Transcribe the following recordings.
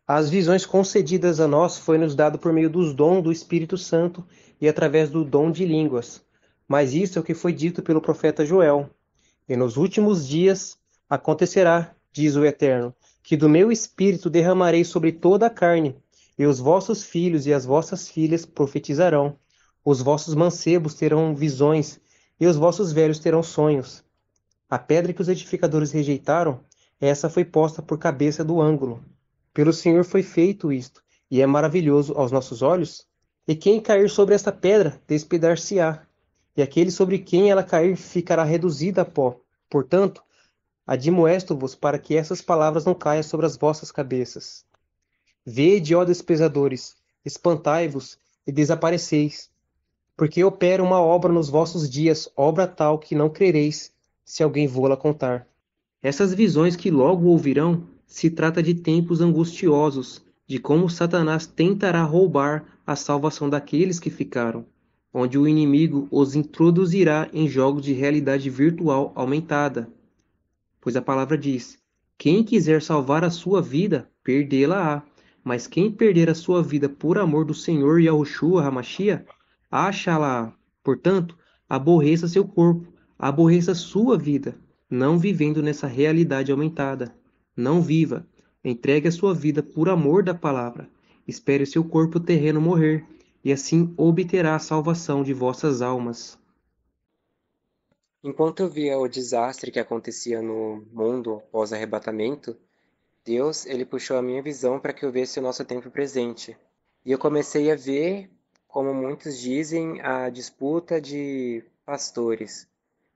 As visões concedidas a nós foi-nos dado por meio dos dons do Espírito Santo e através do dom de línguas. Mas isso é o que foi dito pelo profeta Joel. E nos últimos dias acontecerá, diz o Eterno, que do meu espírito derramarei sobre toda a carne, e os vossos filhos e as vossas filhas profetizarão. Os vossos mancebos terão visões, e os vossos velhos terão sonhos. A pedra que os edificadores rejeitaram, essa foi posta por cabeça do ângulo. Pelo Senhor foi feito isto, e é maravilhoso aos nossos olhos. E quem cair sobre esta pedra, despedar-se-á, e aquele sobre quem ela cair ficará reduzido a pó. Portanto, admoesto-vos para que essas palavras não caiam sobre as vossas cabeças. Vede, ó desprezadores, espantai-vos e desapareceis, porque opera uma obra nos vossos dias, obra tal que não crereis, se alguém vô-la contar. Essas visões que logo ouvirão, se trata de tempos angustiosos, de como Satanás tentará roubar a salvação daqueles que ficaram, onde o inimigo os introduzirá em jogos de realidade virtual aumentada. Pois a palavra diz: quem quiser salvar a sua vida, perdê-la-á. Mas quem perder a sua vida por amor do Senhor Yahushua Hamashia, acha-la-á. Portanto, aborreça seu corpo, aborreça sua vida, não vivendo nessa realidade aumentada. Não viva. Entregue a sua vida por amor da palavra. Espere o seu corpo terreno morrer, e assim obterá a salvação de vossas almas. Enquanto eu via o desastre que acontecia no mundo pós-arrebatamento, Deus, ele puxou a minha visão para que eu visse o nosso tempo presente. E eu comecei a ver, como muitos dizem, a disputa de pastores.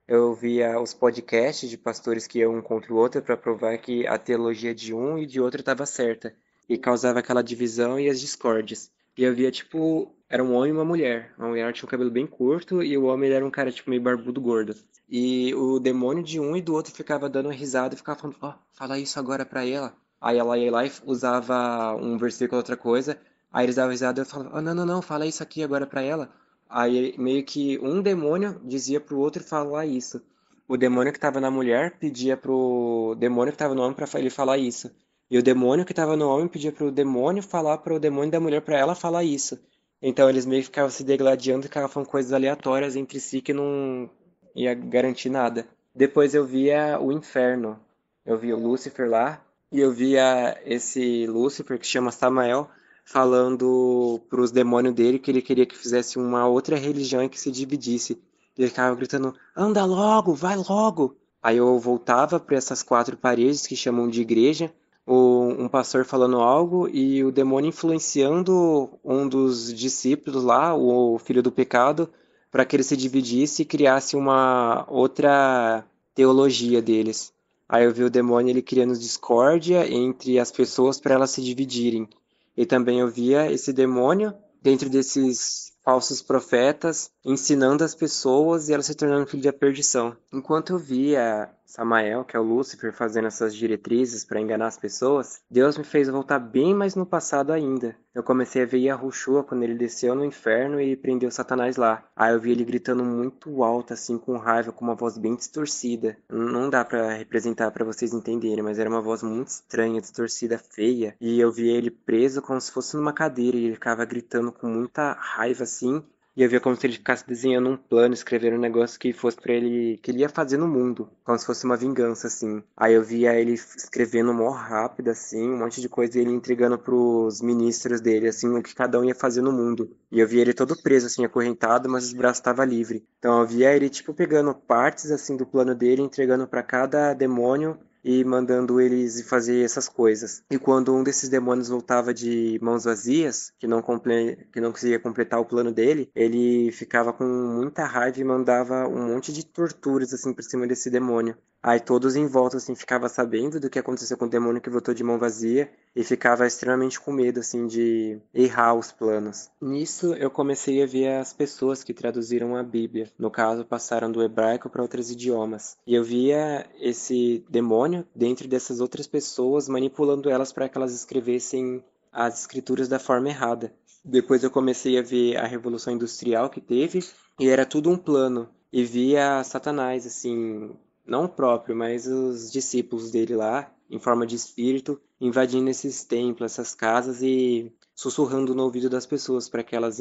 Eu via os podcasts de pastores que iam um contra o outro para provar que a teologia de um e de outro estava certa. E causava aquela divisão e as discórdias. E eu via, tipo, era um homem e uma mulher. A mulher tinha um cabelo bem curto e o homem ele era um cara, tipo, meio barbudo gordo. E o demônio de um e do outro ficava dando risada e ficava falando, ó, fala isso agora pra ela. Aí ela ia lá e usava um versículo outra coisa. Aí eles davam risada e eu falava, oh, não, não, não, fala isso aqui agora pra ela. Aí meio que um demônio dizia pro outro falar isso. O demônio que estava na mulher pedia pro demônio que estava no homem para ele falar isso. E o demônio que estava no homem pedia pro demônio falar pro demônio da mulher para ela falar isso. Então eles meio que ficavam se degladiando e ficavam falando coisas aleatórias entre si que não ia garantir nada. Depois eu via o inferno. Eu via o Lúcifer lá e eu via esse Lúcifer que chama Samael falando para os demônios dele que ele queria que fizesse uma outra religião e que se dividisse. Ele ficava gritando: anda logo, vai logo. Aí eu voltava para essas quatro paredes que chamam de igreja, um pastor falando algo e o demônio influenciando um dos discípulos lá, o filho do pecado, para que ele se dividisse e criasse uma outra teologia deles. Aí eu vi o demônio ele criando discórdia entre as pessoas para elas se dividirem. E também eu via esse demônio dentro desses falsos profetas ensinando as pessoas e elas se tornando filho da perdição. Enquanto eu via Samael, que é o Lúcifer, fazendo essas diretrizes para enganar as pessoas, Deus me fez voltar bem mais no passado ainda. Eu comecei a ver Yahushua quando ele desceu no inferno e prendeu Satanás lá. Aí eu vi ele gritando muito alto, assim, com raiva, com uma voz bem distorcida. Não dá para representar para vocês entenderem, mas era uma voz muito estranha, distorcida, feia. E eu vi ele preso como se fosse numa cadeira e ele ficava gritando com muita raiva, assim. E eu via como se ele ficasse desenhando um plano, escrevendo um negócio que fosse pra ele, que ele ia fazer no mundo, como se fosse uma vingança, assim. Aí eu via ele escrevendo mó rápido, assim, um monte de coisa, e ele entregando pros ministros dele, assim, o que cada um ia fazer no mundo. E eu via ele todo preso, assim, acorrentado, mas os braços estavam livres. Então eu via ele, tipo, pegando partes, assim, do plano dele, entregando pra cada demônio e mandando eles fazer essas coisas. E quando um desses demônios voltava de mãos vazias, que não conseguia completar o plano dele, ele ficava com muita raiva e mandava um monte de torturas assim por cima desse demônio. Aí todos em volta assim ficavam sabendo do que aconteceu com o demônio que voltou de mão vazia e ficava extremamente com medo assim de errar os planos. Nisso eu comecei a ver as pessoas que traduziram a Bíblia. No caso, passaram do hebraico para outros idiomas. E eu via esse demônio dentro dessas outras pessoas manipulando elas para que elas escrevessem as escrituras da forma errada. Depois eu comecei a ver a revolução industrial que teve e era tudo um plano. E via Satanás assim, não o próprio, mas os discípulos dele lá em forma de espírito, invadindo esses templos, essas casas e sussurrando no ouvido das pessoas para que elas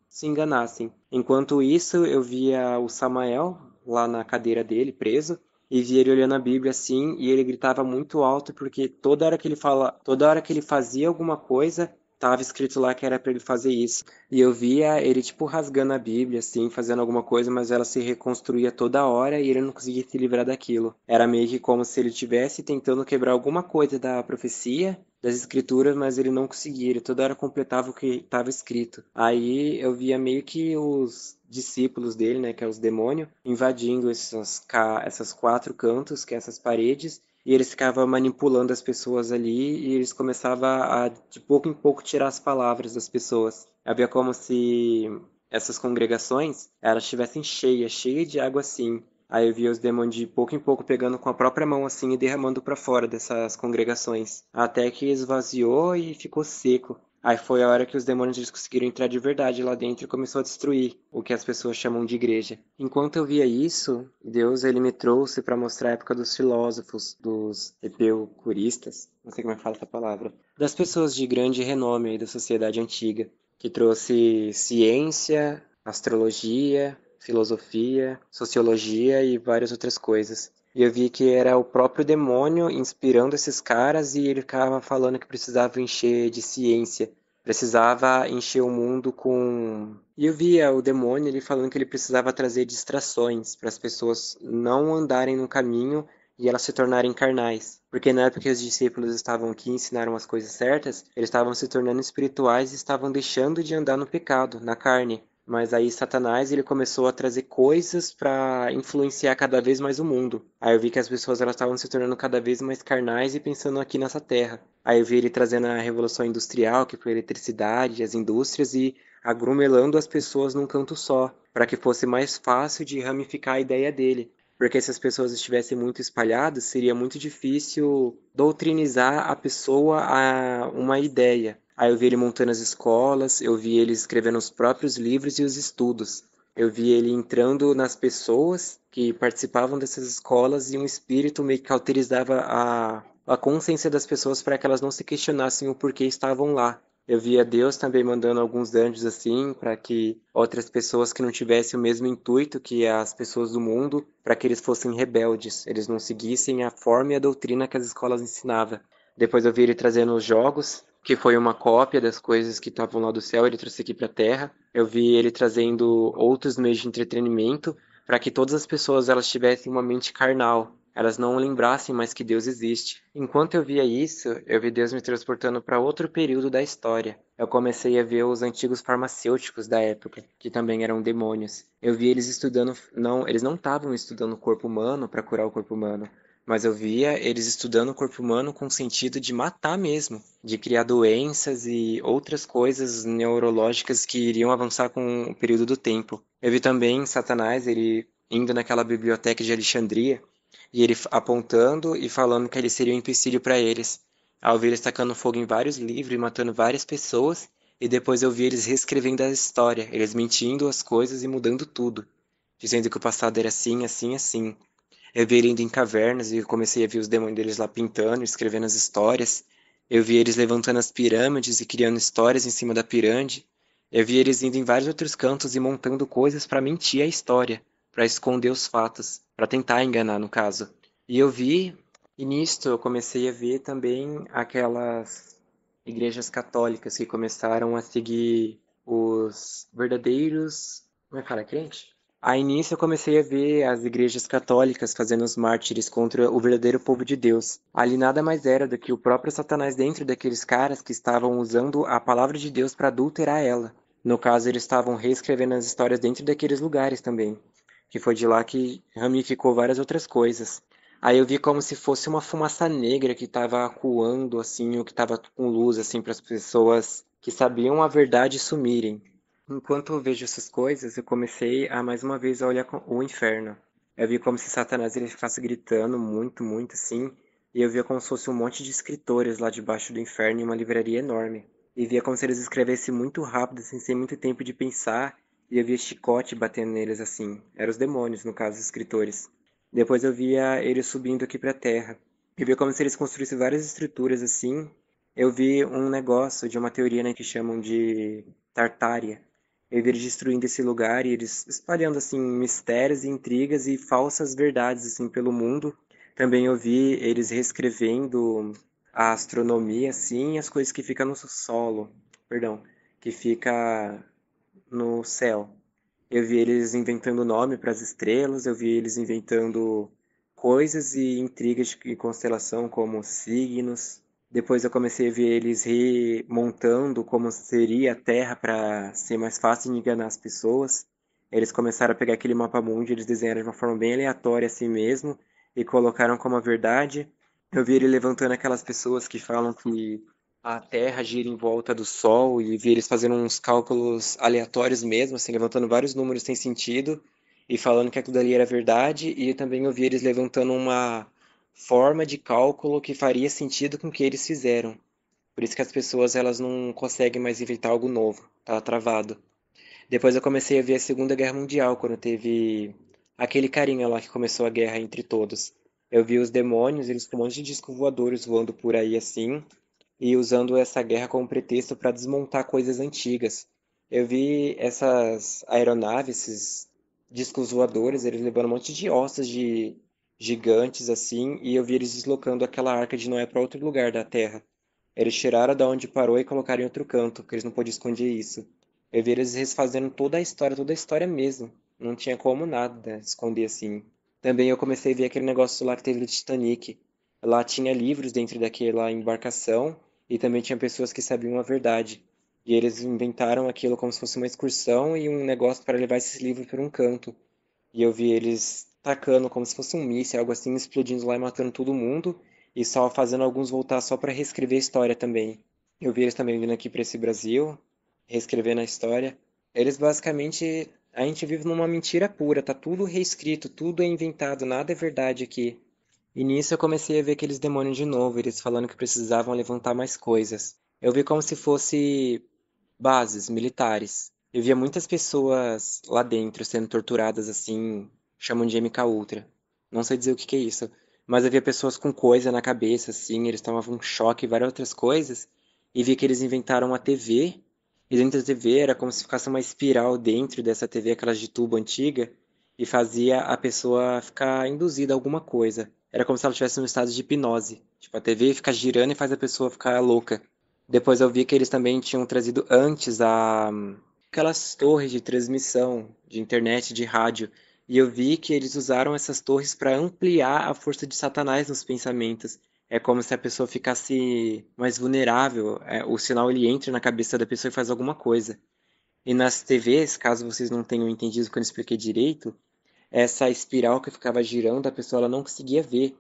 se enganassem. Enquanto isso, eu via o Samael lá na cadeira dele, preso, e via ele olhando a Bíblia assim, e ele gritava muito alto porque toda hora que ele fazia alguma coisa, tava escrito lá que era para ele fazer isso. E eu via ele tipo rasgando a Bíblia assim, fazendo alguma coisa, mas ela se reconstruía toda hora e ele não conseguia se livrar daquilo. Era meio que como se ele estivesse tentando quebrar alguma coisa da profecia, das escrituras, mas ele não conseguia, ele toda hora completava o que estava escrito. Aí eu via meio que os discípulos dele, né, que é os demônios, invadindo essas quatro cantos, que é essas paredes, e eles ficavam manipulando as pessoas ali e eles começavam a, de pouco em pouco, tirar as palavras das pessoas. Havia como se essas congregações, elas estivessem cheias de água assim. Aí eu via os demônios de pouco em pouco pegando com a própria mão assim e derramando para fora dessas congregações. Até que esvaziou e ficou seco. Aí foi a hora que os demônios eles conseguiram entrar de verdade lá dentro e começou a destruir o que as pessoas chamam de igreja. Enquanto eu via isso, Deus ele me trouxe para mostrar a época dos filósofos, dos epicuristas, não sei como é que fala essa palavra, das pessoas de grande renome aí da sociedade antiga, que trouxe ciência, astrologia, filosofia, sociologia e várias outras coisas. E eu vi que era o próprio demônio inspirando esses caras e ele ficava falando que precisava encher de ciência, precisava encher o mundo com. E eu via o demônio ele falando que ele precisava trazer distrações para as pessoas não andarem no caminho e elas se tornarem carnais. Porque na época que os discípulos estavam aqui e ensinaram as coisas certas, eles estavam se tornando espirituais e estavam deixando de andar no pecado, na carne. Mas aí Satanás ele começou a trazer coisas para influenciar cada vez mais o mundo. Aí eu vi que as pessoas elas estavam se tornando cada vez mais carnais e pensando aqui nessa terra. Aí eu vi ele trazendo a revolução industrial, que foi a eletricidade, as indústrias e aglomerando as pessoas num canto só, para que fosse mais fácil de ramificar a ideia dele. Porque se as pessoas estivessem muito espalhadas, seria muito difícil doutrinizar a pessoa a uma ideia. Aí eu vi ele montando as escolas, eu vi ele escrevendo os próprios livros e os estudos. Eu vi ele entrando nas pessoas que participavam dessas escolas e um espírito meio que cauterizava a consciência das pessoas para que elas não se questionassem o porquê estavam lá. Eu via Deus também mandando alguns anjos assim, para que outras pessoas que não tivessem o mesmo intuito que as pessoas do mundo, para que eles fossem rebeldes, eles não seguissem a forma e a doutrina que as escolas ensinavam. Depois eu vi ele trazendo os jogos, que foi uma cópia das coisas que estavam lá do céu, ele trouxe aqui para a Terra. Eu vi ele trazendo outros meios de entretenimento, para que todas as pessoas elas tivessem uma mente carnal, elas não lembrassem mais que Deus existe. Enquanto eu via isso, eu vi Deus me transportando para outro período da história. Eu comecei a ver os antigos farmacêuticos da época, que também eram demônios. Eu vi eles estudando, não, eles não estavam estudando o corpo humano para curar o corpo humano, mas eu via eles estudando o corpo humano com o sentido de matar mesmo, de criar doenças e outras coisas neurológicas que iriam avançar com o período do tempo. Eu vi também Satanás, ele indo naquela biblioteca de Alexandria, e ele apontando e falando que ele seria um empecilho para eles. Ao ver eles tacando fogo em vários livros e matando várias pessoas, e depois eu vi eles reescrevendo a história, eles mentindo as coisas e mudando tudo, dizendo que o passado era assim, assim, assim. Eu vi ele indo em cavernas e eu comecei a ver os demônios deles lá pintando, escrevendo as histórias. Eu vi eles levantando as pirâmides e criando histórias em cima da pirâmide. Eu vi eles indo em vários outros cantos e montando coisas para mentir a história, para esconder os fatos, para tentar enganar, no caso. E eu vi, e nisto eu comecei a ver também aquelas igrejas católicas que começaram a seguir os verdadeiros. Como é que fala, crente? Aí nisso eu comecei a ver as igrejas católicas fazendo os mártires contra o verdadeiro povo de Deus. Ali nada mais era do que o próprio Satanás dentro daqueles caras que estavam usando a palavra de Deus para adulterar ela. No caso, eles estavam reescrevendo as histórias dentro daqueles lugares também, que foi de lá que ramificou várias outras coisas. Aí eu vi como se fosse uma fumaça negra que estava acuando assim, ou que estava com luz assim para as pessoas que sabiam a verdade sumirem. Enquanto eu vejo essas coisas, eu comecei a mais uma vez a olhar o inferno. Eu vi como se Satanás ele ficasse gritando muito, muito assim, e eu via como se fosse um monte de escritores lá debaixo do inferno em uma livraria enorme. E via como se eles escrevessem muito rápido, assim, sem muito tempo de pensar, e eu via chicote batendo neles assim. Eram os demônios, no caso, os escritores. Depois eu via eles subindo aqui pra terra. Eu vi como se eles construíssem várias estruturas assim. Eu vi um negócio de uma teoria, né, que chamam de Tartária. Eu vi eles destruindo esse lugar e eles espalhando assim mistérios, intrigas e falsas verdades assim pelo mundo. Também eu vi eles reescrevendo a astronomia assim, as coisas que ficam no solo, perdão, que fica no céu. Eu vi eles inventando nome para as estrelas, eu vi eles inventando coisas e intrigas de constelação, como signos. Depois eu comecei a ver eles remontando como seria a Terra para ser mais fácil de enganar as pessoas. Eles começaram a pegar aquele mapa mundi, eles desenharam de uma forma bem aleatória assim mesmo e colocaram como a verdade. Eu vi ele levantando aquelas pessoas que falam que a Terra gira em volta do Sol e vi eles fazendo uns cálculos aleatórios mesmo, assim, levantando vários números sem sentido e falando que aquilo dali era verdade. E eu também ouvi eles levantando uma forma de cálculo que faria sentido com o que eles fizeram. Por isso que as pessoas elas não conseguem mais inventar algo novo, tá travado. Depois eu comecei a ver a Segunda Guerra Mundial, quando teve aquele carinha lá que começou a guerra entre todos. Eu vi os demônios, eles com um monte de discos voadores voando por aí assim, e usando essa guerra como pretexto para desmontar coisas antigas. Eu vi essas aeronaves, esses discos voadores, eles levando um monte de ossos de gigantes assim, e eu vi eles deslocando aquela arca de Noé para outro lugar da Terra. Eles tiraram da onde parou e colocaram em outro canto, porque eles não podiam esconder isso. Eu vi eles refazendo toda a história mesmo. Não tinha como nada esconder assim. Também eu comecei a ver aquele negócio lá que teve do Titanic. Lá tinha livros dentro daquela embarcação e também tinha pessoas que sabiam a verdade. E eles inventaram aquilo como se fosse uma excursão e um negócio para levar esses livros para um canto. E eu vi eles tacando como se fosse um míssil, algo assim, explodindo lá e matando todo mundo. E só fazendo alguns voltar só para reescrever a história também. Eu vi eles também vindo aqui para esse Brasil, reescrevendo a história. Eles basicamente. A gente vive numa mentira pura, tá tudo reescrito, tudo é inventado, nada é verdade aqui. E nisso eu comecei a ver aqueles demônios de novo, eles falando que precisavam levantar mais coisas. Eu vi como se fosse bases militares. Eu via muitas pessoas lá dentro sendo torturadas assim, chamam de MK Ultra. Não sei dizer o que que é isso, mas eu via pessoas com coisa na cabeça assim, eles tomavam um choque e várias outras coisas, e vi que eles inventaram uma TV, e dentro da TV era como se ficasse uma espiral dentro dessa TV, aquelas de tubo antiga, e fazia a pessoa ficar induzida a alguma coisa. Era como se ela estivesse num estado de hipnose. Tipo, a TV fica girando e faz a pessoa ficar louca. Depois eu vi que eles também tinham trazido antes aquelas torres de transmissão de internet, de rádio. E eu vi que eles usaram essas torres para ampliar a força de Satanás nos pensamentos. É como se a pessoa ficasse mais vulnerável. O sinal ele entra na cabeça da pessoa e faz alguma coisa. E nas TVs, caso vocês não tenham entendido quando eu expliquei direito, essa espiral que ficava girando, a pessoa ela não conseguia ver.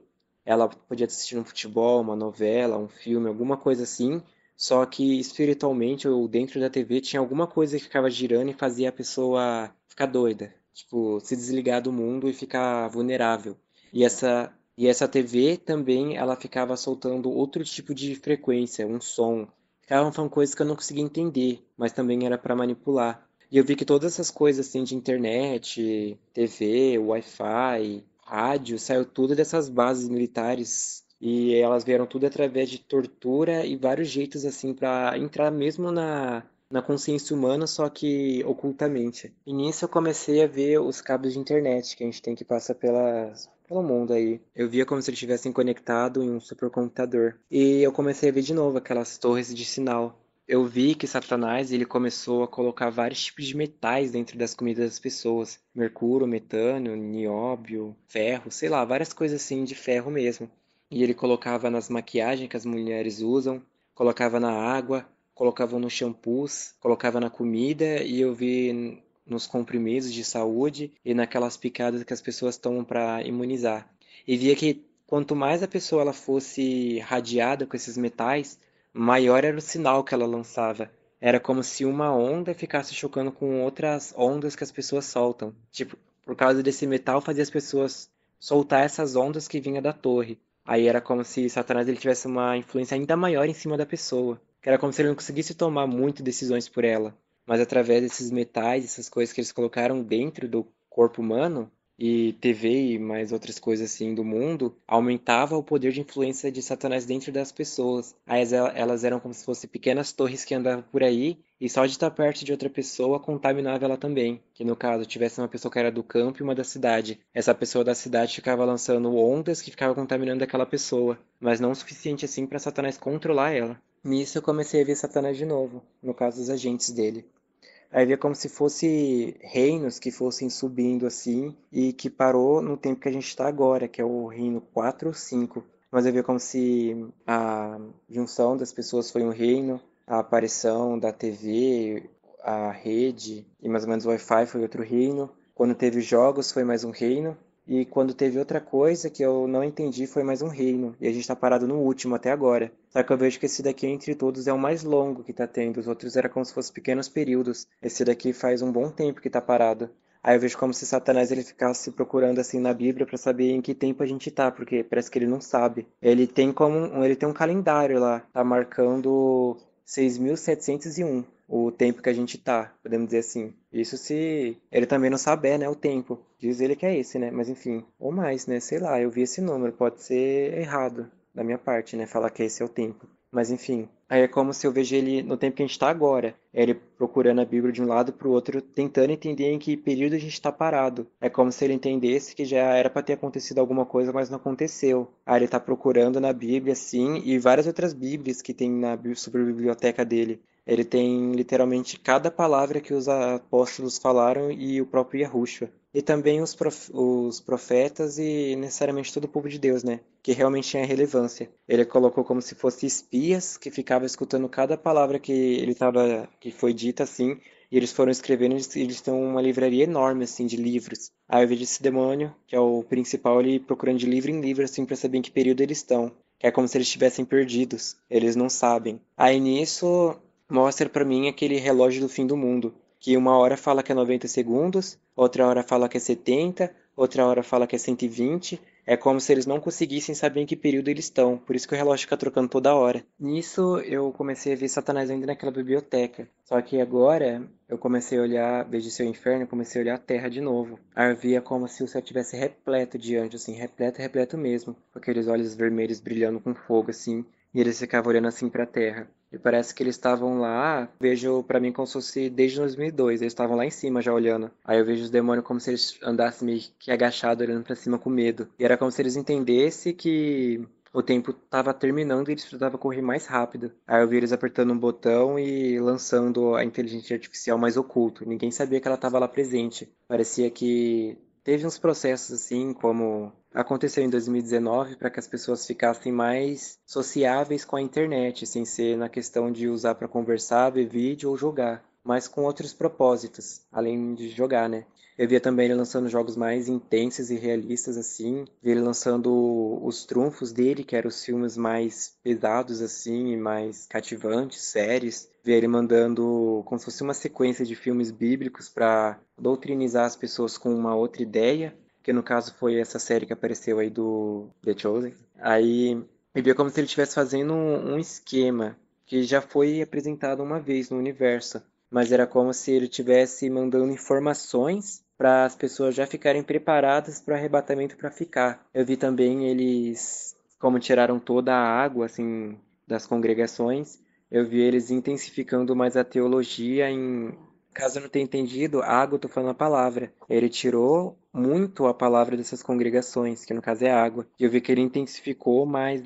Ela podia assistir um futebol, uma novela, um filme, alguma coisa assim, só que espiritualmente ou dentro da TV tinha alguma coisa que ficava girando e fazia a pessoa ficar doida, tipo, se desligar do mundo e ficar vulnerável. E essa TV também ela ficava soltando outro tipo de frequência, um som. Ficavam falando coisas que eu não conseguia entender, mas também era para manipular. E eu vi que todas essas coisas assim de internet, TV, Wi-Fi, rádio, saiu tudo dessas bases militares e elas vieram tudo através de tortura e vários jeitos assim para entrar mesmo na consciência humana, só que ocultamente. E nisso eu comecei a ver os cabos de internet que a gente tem que passar pelo mundo aí. Eu via como se eles estivessem conectados em um supercomputador. E eu comecei a ver de novo aquelas torres de sinal. Eu vi que Satanás ele começou a colocar vários tipos de metais dentro das comidas das pessoas. Mercúrio, metânio, nióbio, ferro, sei lá, várias coisas assim de ferro mesmo. E ele colocava nas maquiagens que as mulheres usam, colocava na água, colocava nos shampoos, colocava na comida e eu vi nos comprimidos de saúde e naquelas picadas que as pessoas tomam para imunizar. E via que quanto mais a pessoa ela fosse radiada com esses metais, maior era o sinal que ela lançava. Era como se uma onda ficasse chocando com outras ondas que as pessoas soltam. Tipo, por causa desse metal fazia as pessoas soltar essas ondas que vinha da torre. Aí era como se Satanás ele tivesse uma influência ainda maior em cima da pessoa. Que era como se ele não conseguisse tomar muito decisões por ela. Mas através desses metais, essas coisas que eles colocaram dentro do corpo humano, e TV e mais outras coisas assim do mundo, aumentava o poder de influência de Satanás dentro das pessoas. Aí elas eram como se fossem pequenas torres que andavam por aí, e só de estar perto de outra pessoa contaminava ela também. Que no caso, tivesse uma pessoa que era do campo e uma da cidade. Essa pessoa da cidade ficava lançando ondas que ficavam contaminando aquela pessoa, mas não o suficiente assim para Satanás controlar ela. Nisso eu comecei a ver Satanás de novo, no caso dos agentes dele. Aí via como se fosse reinos que fossem subindo assim e que parou no tempo que a gente está agora, que é o reino 4 ou 5. Mas eu via como se a junção das pessoas foi um reino, a aparição da TV, a rede e mais ou menos o Wi-Fi foi outro reino. Quando teve jogos foi mais um reino. E quando teve outra coisa que eu não entendi foi mais um reino. E a gente tá parado no último até agora. Só que eu vejo que esse daqui entre todos é o mais longo que tá tendo. Os outros era como se fossem pequenos períodos. Esse daqui faz um bom tempo que tá parado. Aí eu vejo como se Satanás ele ficasse procurando assim na Bíblia para saber em que tempo a gente tá, porque parece que ele não sabe. Ele tem um calendário lá, tá marcando 6.701 o tempo que a gente tá, podemos dizer assim. Isso se ele também não saber, né, o tempo. Diz ele que é esse, né? Mas enfim, ou mais, né? Sei lá, eu vi esse número, pode ser errado da minha parte, né? Falar que esse é o tempo. Mas enfim, aí é como se eu vejo ele no tempo que a gente está agora. É ele procurando a Bíblia de um lado para o outro, tentando entender em que período a gente está parado. É como se ele entendesse que já era para ter acontecido alguma coisa, mas não aconteceu. Aí ele está procurando na Bíblia, sim, e várias outras Bíblias que tem na super biblioteca dele. Ele tem literalmente cada palavra que os apóstolos falaram e o próprio Yahushua. E também os profetas e necessariamente todo o povo de Deus, né? Que realmente tinha relevância. Ele colocou como se fossem espias que ficavam escutando cada palavra que foi dita assim, e eles foram escrevendo, e eles têm uma livraria enorme assim de livros. Aí eu vejo esse demônio, que é o principal, ele procurando de livro em livro assim para saber em que período eles estão. Que é como se eles estivessem perdidos. Eles não sabem. Aí nisso mostra pra mim aquele relógio do fim do mundo, que uma hora fala que é 90 segundos, outra hora fala que é 70, outra hora fala que é 120. É como se eles não conseguissem saber em que período eles estão, por isso que o relógio fica trocando toda hora. Nisso eu comecei a ver Satanás ainda naquela biblioteca. Só que agora eu comecei a olhar, vejo seu inferno, eu comecei a olhar a terra de novo. Aí eu via como se o céu tivesse repleto de anjos, assim, repleto, repleto mesmo, com aqueles olhos vermelhos brilhando com fogo, assim, e eles ficavam olhando assim para a terra. E parece que eles estavam lá, vejo pra mim como se fosse desde 2002, eles estavam lá em cima já olhando. Aí eu vejo os demônios como se eles andassem meio que agachados, olhando pra cima com medo. E era como se eles entendessem que o tempo tava terminando e eles precisavam correr mais rápido. Aí eu vi eles apertando um botão e lançando a inteligência artificial mais oculto. Ninguém sabia que ela estava lá presente. Parecia que teve uns processos assim, como aconteceu em 2019, para que as pessoas ficassem mais sociáveis com a internet, sem ser na questão de usar para conversar, ver vídeo ou jogar, mas com outros propósitos, além de jogar, né? Eu via também ele lançando jogos mais intensos e realistas, assim. Vi ele lançando os trunfos dele, que eram os filmes mais pesados, assim, e mais cativantes, séries. Vi ele mandando como se fosse uma sequência de filmes bíblicos para doutrinizar as pessoas com uma outra ideia, que no caso foi essa série que apareceu aí do The Chosen. Aí eu via como se ele estivesse fazendo um esquema que já foi apresentado uma vez no universo, mas era como se ele estivesse mandando informações para as pessoas já ficarem preparadas para o arrebatamento para ficar. Eu vi também eles, como tiraram toda a água assim das congregações, eu vi eles intensificando mais a teologia em caso eu não tenha entendido, água, eu tô falando a palavra. Ele tirou muito a palavra dessas congregações, que no caso é água. E eu vi que ele intensificou mais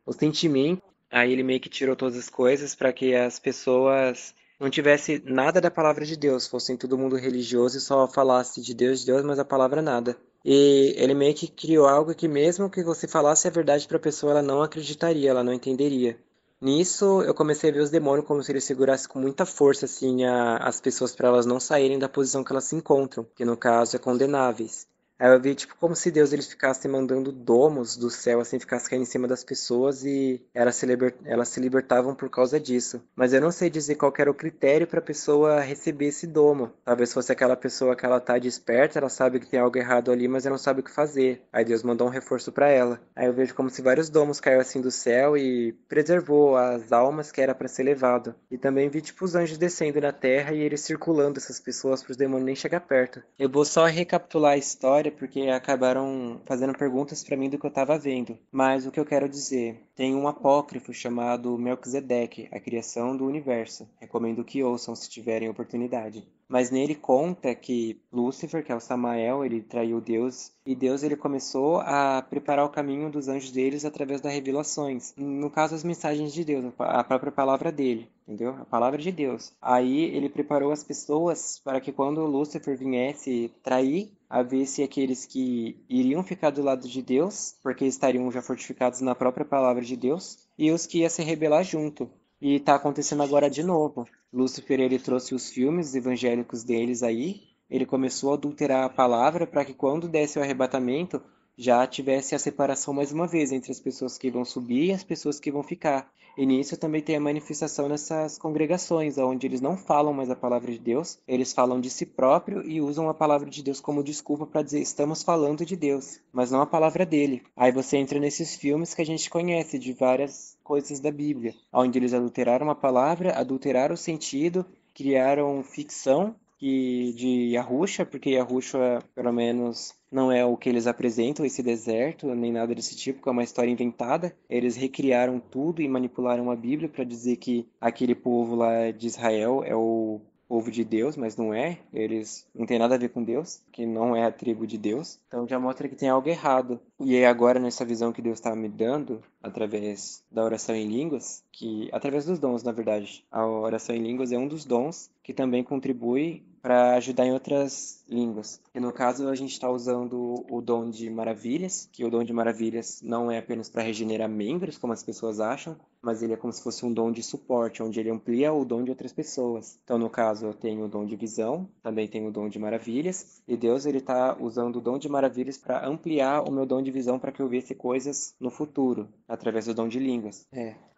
o sentimento. Aí ele meio que tirou todas as coisas para que as pessoas não tivesse nada da palavra de Deus, fossem todo mundo religioso e só falasse de Deus, mas a palavra nada. E ele meio que criou algo que mesmo que você falasse a verdade para a pessoa, ela não acreditaria, ela não entenderia. Nisso, eu comecei a ver os demônios como se eles segurassem com muita força assim as pessoas para elas não saírem da posição que elas se encontram, que no caso é condenáveis. Aí eu vi, tipo, como se Deus ele ficasse mandando domos do céu, assim, ficasse caindo em cima das pessoas e elas se libertavam por causa disso. Mas eu não sei dizer qual que era o critério para a pessoa receber esse domo. Talvez fosse aquela pessoa que ela tá desperta, ela sabe que tem algo errado ali, mas ela não sabe o que fazer. Aí Deus mandou um reforço para ela. Aí eu vejo como se vários domos caiu assim do céu e preservou as almas que era para ser levado. E também vi, tipo, os anjos descendo na terra e eles circulando essas pessoas para os demônios nem chegar perto. Eu vou só recapitular a história porque acabaram fazendo perguntas para mim do que eu estava vendo. Mas o que eu quero dizer, tem um apócrifo chamado Melquisedeque, a criação do universo. Recomendo que ouçam se tiverem oportunidade. Mas nele conta que Lúcifer, que é o Samael, ele traiu Deus e Deus ele começou a preparar o caminho dos anjos deles através das revelações. No caso, as mensagens de Deus, a própria palavra dele, entendeu? A palavra de Deus. Aí ele preparou as pessoas para que quando Lúcifer viesse trair, havia aqueles que iriam ficar do lado de Deus, porque estariam já fortificados na própria palavra de Deus, e os que iam se rebelar junto. E está acontecendo agora de novo. Lúcifer ele trouxe os filmes evangélicos deles aí, ele começou a adulterar a palavra para que quando desse o arrebatamento já tivesse a separação mais uma vez entre as pessoas que vão subir e as pessoas que vão ficar. E nisso também tem a manifestação nessas congregações, onde eles não falam mais a palavra de Deus, eles falam de si próprio e usam a palavra de Deus como desculpa para dizer estamos falando de Deus, mas não a palavra dele. Aí você entra nesses filmes que a gente conhece de várias coisas da Bíblia, onde eles adulteraram a palavra, adulteraram o sentido, criaram ficção de Yahusha, porque Yahusha, pelo menos, não é o que eles apresentam, esse deserto, nem nada desse tipo, que é uma história inventada. Eles recriaram tudo e manipularam a Bíblia para dizer que aquele povo lá de Israel é o povo de Deus, mas não é. Eles não tem nada a ver com Deus, que não é a tribo de Deus. Então já mostra que tem algo errado. E aí agora nessa visão que Deus está me dando, através da oração em línguas, que através dos dons, na verdade. A oração em línguas é um dos dons que também contribui para ajudar em outras línguas. E no caso a gente está usando o dom de maravilhas, que o dom de maravilhas não é apenas para regenerar membros, como as pessoas acham, mas ele é como se fosse um dom de suporte, onde ele amplia o dom de outras pessoas. Então, no caso, eu tenho o dom de visão, também tenho o dom de maravilhas, e Deus ele está usando o dom de maravilhas para ampliar o meu dom de visão para que eu visse coisas no futuro, através do dom de línguas.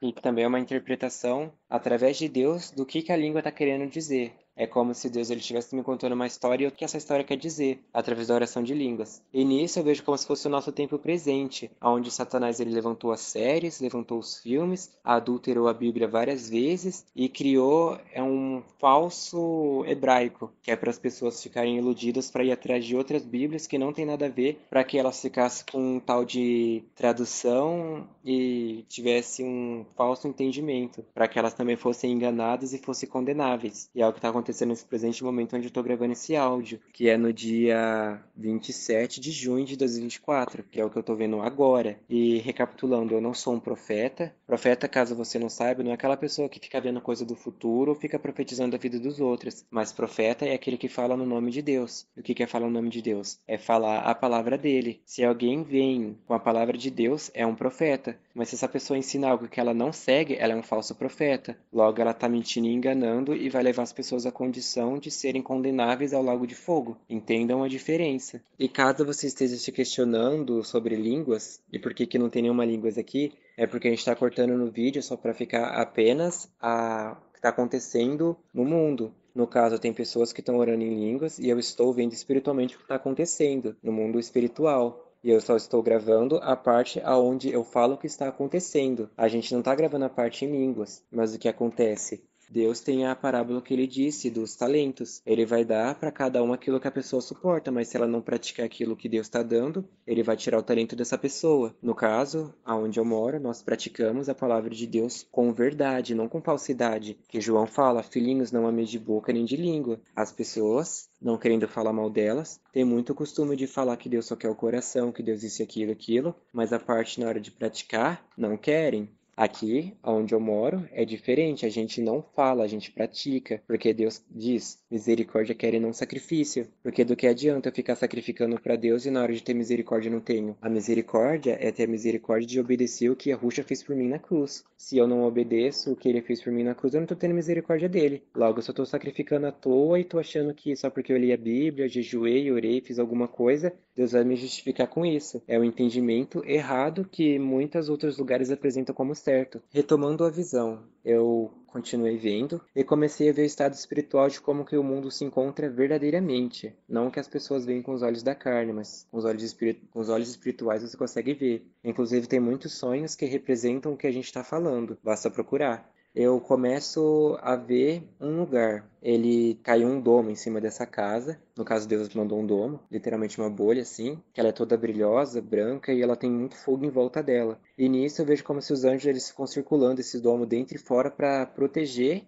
E que também é uma interpretação, através de Deus, do que a língua está querendo dizer. É como se Deus ele estivesse me contando uma história e o que essa história quer dizer, através da oração de línguas. E nisso eu vejo como se fosse o nosso tempo presente, onde Satanás ele levantou as séries, levantou os filmes, adulterou a Bíblia várias vezes e criou um falso hebraico, que é para as pessoas ficarem iludidas para ir atrás de outras Bíblias que não tem nada a ver, para que elas ficassem com um tal de tradução e tivesse um falso entendimento, para que elas também fossem enganadas e fossem condenáveis. E é o que está acontecendo nesse presente momento onde eu estou gravando esse áudio, que é no dia 27 de junho de 2024, que é o que eu estou vendo agora. E recapitulando, eu não sou um profeta. Profeta, caso você não saiba, não é aquela pessoa que fica vendo coisa do futuro ou fica profetizando a vida dos outros. Mas profeta é aquele que fala no nome de Deus. E o que é falar no nome de Deus? É falar a palavra dele. Se alguém vem com a palavra de Deus, é um profeta. Mas se essa pessoa ensina algo que ela não segue, ela é um falso profeta. Logo, ela está mentindo e enganando e vai levar as pessoas à condição de serem condenáveis ao lago de fogo. Entendam a diferença. E caso você esteja se questionando sobre línguas, e por que não tem nenhuma línguas aqui, é porque a gente está cortando no vídeo só para ficar apenas o que está acontecendo no mundo. No caso, tem pessoas que estão orando em línguas e eu estou vendo espiritualmente o que está acontecendo no mundo espiritual. E eu só estou gravando a parte aonde eu falo o que está acontecendo. A gente não está gravando a parte em línguas, mas o que acontece? Deus tem a parábola que ele disse dos talentos. Ele vai dar para cada um aquilo que a pessoa suporta, mas se ela não praticar aquilo que Deus está dando, ele vai tirar o talento dessa pessoa. No caso, aonde eu moro, nós praticamos a palavra de Deus com verdade, não com falsidade. Que João fala, filhinhos, não amem de boca nem de língua. As pessoas, não querendo falar mal delas, têm muito costume de falar que Deus só quer o coração, que Deus isso, aquilo, mas a parte na hora de praticar, não querem. Aqui, onde eu moro, é diferente. A gente não fala, a gente pratica, porque Deus diz: misericórdia quer e não sacrifício. Porque do que adianta eu ficar sacrificando para Deus e na hora de ter misericórdia eu não tenho? A misericórdia é ter a misericórdia de obedecer o que a Ruxa fez por mim na cruz. Se eu não obedeço o que ele fez por mim na cruz, eu não tô tendo misericórdia dele. Logo, eu só tô sacrificando à toa e tô achando que só porque eu li a Bíblia, jejuei, orei, fiz alguma coisa, Deus vai me justificar com isso. É o entendimento errado que muitos outros lugares apresentam como certo. Retomando a visão, eu continuei vendo e comecei a ver o estado espiritual de como que o mundo se encontra verdadeiramente. Não que as pessoas veem com os olhos da carne, mas com os olhos espirituais você consegue ver. Inclusive tem muitos sonhos que representam o que a gente está falando. Basta procurar. Eu começo a ver um lugar. Ele caiu um domo em cima dessa casa. No caso, Deus mandou um domo, literalmente uma bolha assim, que ela é toda brilhosa, branca e ela tem muito fogo em volta dela. E nisso eu vejo como se os anjos eles ficam circulando esse domo dentro e fora para proteger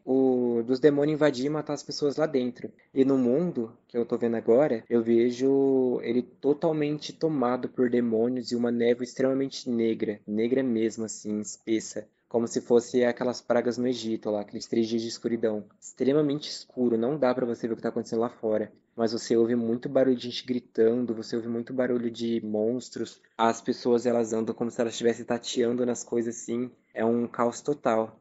dos demônios invadir e matar as pessoas lá dentro. E no mundo que eu tô vendo agora, eu vejo ele totalmente tomado por demônios e uma névoa extremamente negra, negra mesmo assim, espessa, como se fosse aquelas pragas no Egito lá, aqueles 3 dias de escuridão. Extremamente escuro, não dá pra você ver o que tá acontecendo lá fora. Mas você ouve muito barulho de gente gritando, você ouve muito barulho de monstros. As pessoas elas andam como se elas estivessem tateando nas coisas assim. É um caos total.